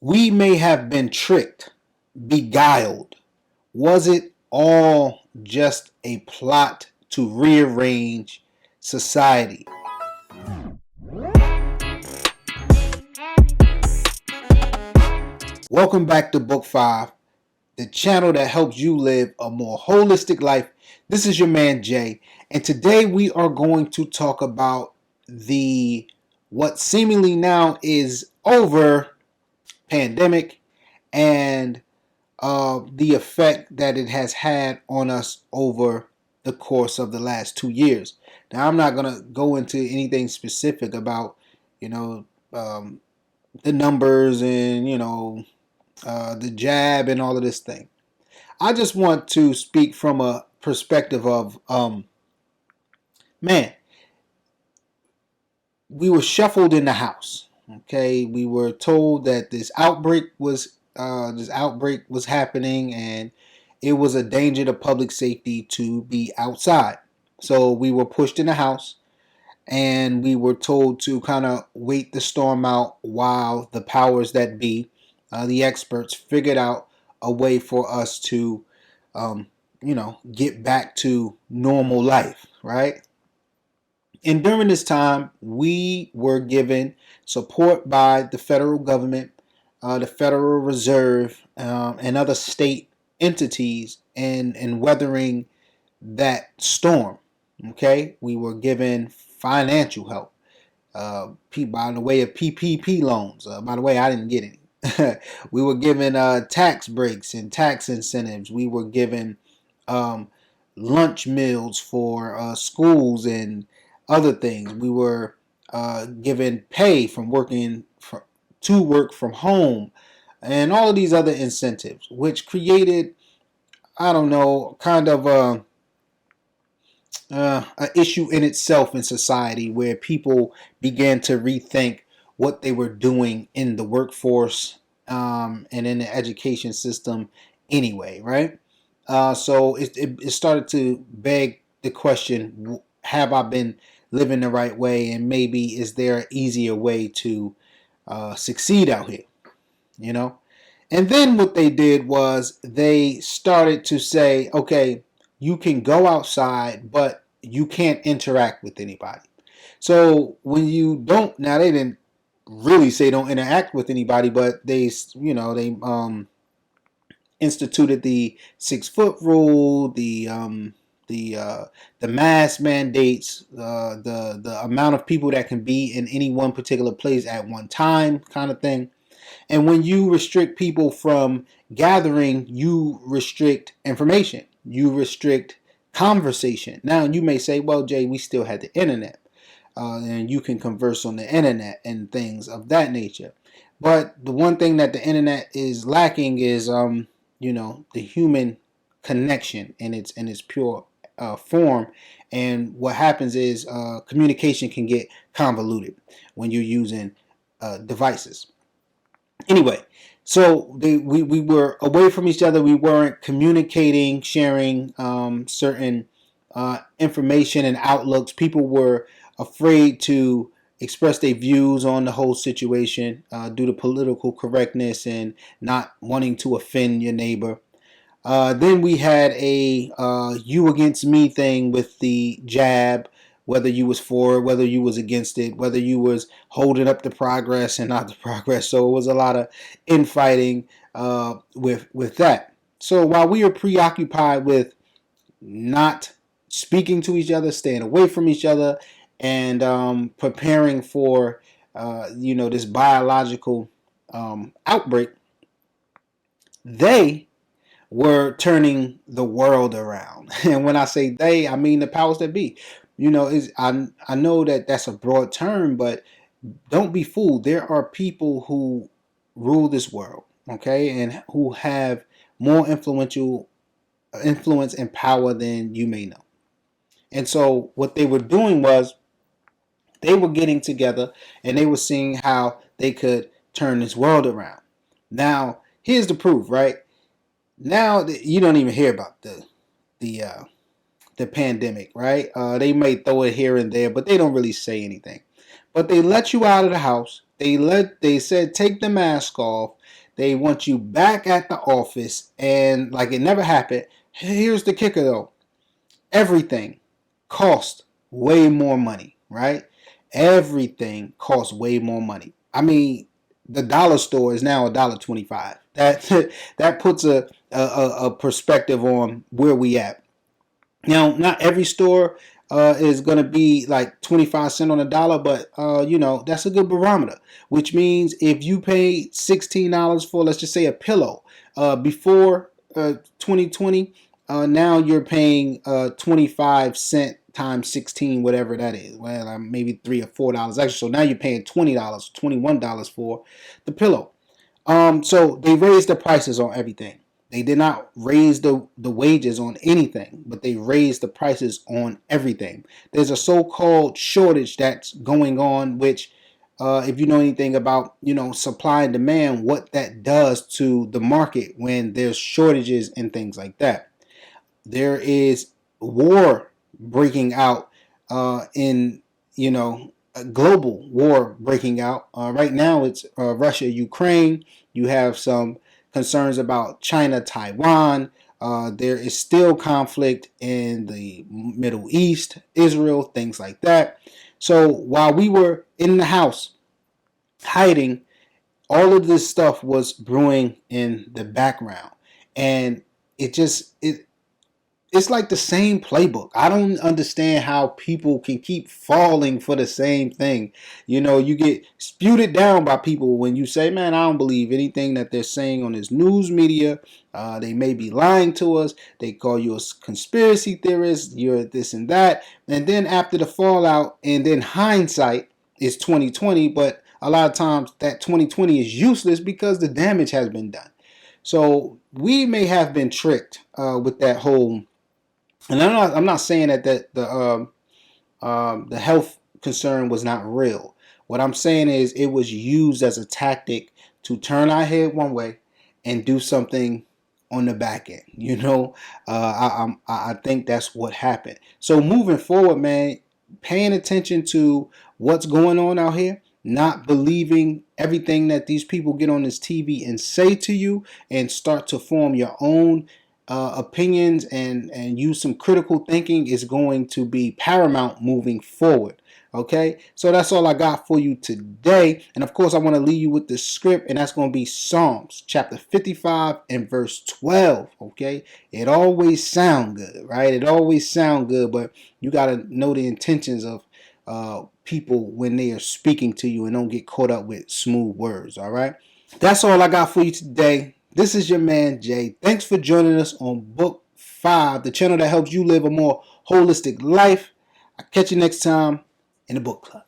We may have been tricked, beguiled. Was it all just a plot to rearrange society? Welcome back to Book 5, the channel that helps you live a more holistic life. This is your man Jay, and today we are going to talk about the what seemingly now is over pandemic and the effect that it has had on us over the course of the last 2 years. Now, I'm not going to go into anything specific about, you know, um, the numbers and, the jab and all of this thing. I just want to speak from a perspective of, man, we were shuffled in the house. Okay, we were told that this outbreak was happening, and it was a danger to public safety to be outside. So we were pushed in the house, and we were told to kind of wait the storm out while the powers that be, the experts, figured out a way for us to, get back to normal life, right? And during this time, we were given support by the federal government, the Federal Reserve, and other state entities in weathering that storm. Okay, we were given financial help by the way of PPP loans. By the way, I didn't get any. We were given tax breaks and tax incentives. We were given um, lunch meals for schools and other things. We were given pay from to work from home, and all of these other incentives, which created, I don't know, kind of an issue in itself in society where people began to rethink what they were doing in the workforce, and in the education system anyway, right? So it started to beg the question, have I been living the right way? And maybe is there an easier way to succeed out here, you know? And then what they did was they started to say, okay, you can go outside, but you can't interact with anybody. So when you don't, now they didn't really say don't interact with anybody, but they instituted the 6 foot rule, the mask mandates, the amount of people that can be in any one particular place at one time, kind of thing. And when you restrict people from gathering, you restrict information, you restrict conversation. Now, you may say, well, Jay, we still had the internet, and you can converse on the internet and things of that nature. But the one thing that the internet is lacking is, the human connection in its pure form. And what happens is communication can get convoluted when you're using devices. Anyway, so we were away from each other. We weren't communicating, sharing certain information and outlooks. People were afraid to express their views on the whole situation due to political correctness and not wanting to offend your neighbor. Then we had a you against me thing with the jab, whether you was for it, whether you was against it, whether you was holding up the progress and not the progress. So it was a lot of infighting with that. So while we were preoccupied with not speaking to each other, staying away from each other, and preparing for this biological outbreak, they were turning the world around. And when I say they, I mean the powers that be. I know that that's a broad term, but don't be fooled. There are people who rule this world, okay, and who have more influential influence and power than you may know. And so what they were doing was they were getting together and they were seeing how they could turn this world around. Now, here's the proof, right? Now you don't even hear about the uh, the pandemic, right? They may throw it here and there, but they don't really say anything. But they let you out of the house. They said take the mask off. They want you back at the office, and like it never happened. Here's the kicker though. Everything costs way more money, right? Everything costs way more money. I mean, the dollar store is now $1.25. That puts a perspective on where we at. Now, not every store is going to be like 25 cents on a dollar, but that's a good barometer, which means if you paid $16 for, let's just say, a pillow before 2020, now you're paying 25 cents times 16, whatever that is. Well, maybe $3 or $4 extra. So now you're paying $20, $21 for the pillow. So they raised the prices on everything. They did not raise the wages on anything, but they raised the prices on everything. There's a so-called shortage that's going on, which if you know anything about, supply and demand, what that does to the market when there's shortages and things like that. There is war breaking out in, a global war breaking out. Right now it's Russia, Ukraine. You have some concerns about China, Taiwan. There is still conflict in the Middle East, Israel, things like that. So while we were in the house hiding, all of this stuff was brewing in the background. And it's like the same playbook. I don't understand how people can keep falling for the same thing. You get spewed down by people when you say, man, I don't believe anything that they're saying on this news media. They may be lying to us. They call you a conspiracy theorist. You're this and that. And then after the fallout, and then hindsight is 2020. But a lot of times that 2020 is useless because the damage has been done. So we may have been tricked with that whole. And I'm not saying that the health concern was not real. What I'm saying is it was used as a tactic to turn our head one way and do something on the back end. I think that's what happened. So moving forward, man, paying attention to what's going on out here, not believing everything that these people get on this TV and say to you, and start to form your own opinions and use some critical thinking is going to be paramount moving forward. Okay, so that's all I got for you today. And of course, I want to leave you with the script, and that's going to be Psalms chapter 55 and verse 12. Okay, it always sound good, right? It always sound good, but you got to know the intentions of people when they are speaking to you, and don't get caught up with smooth words. All right, that's all I got for you today. This is your man, Jay. Thanks for joining us on Book 5, the channel that helps you live a more holistic life. I'll catch you next time in the book club.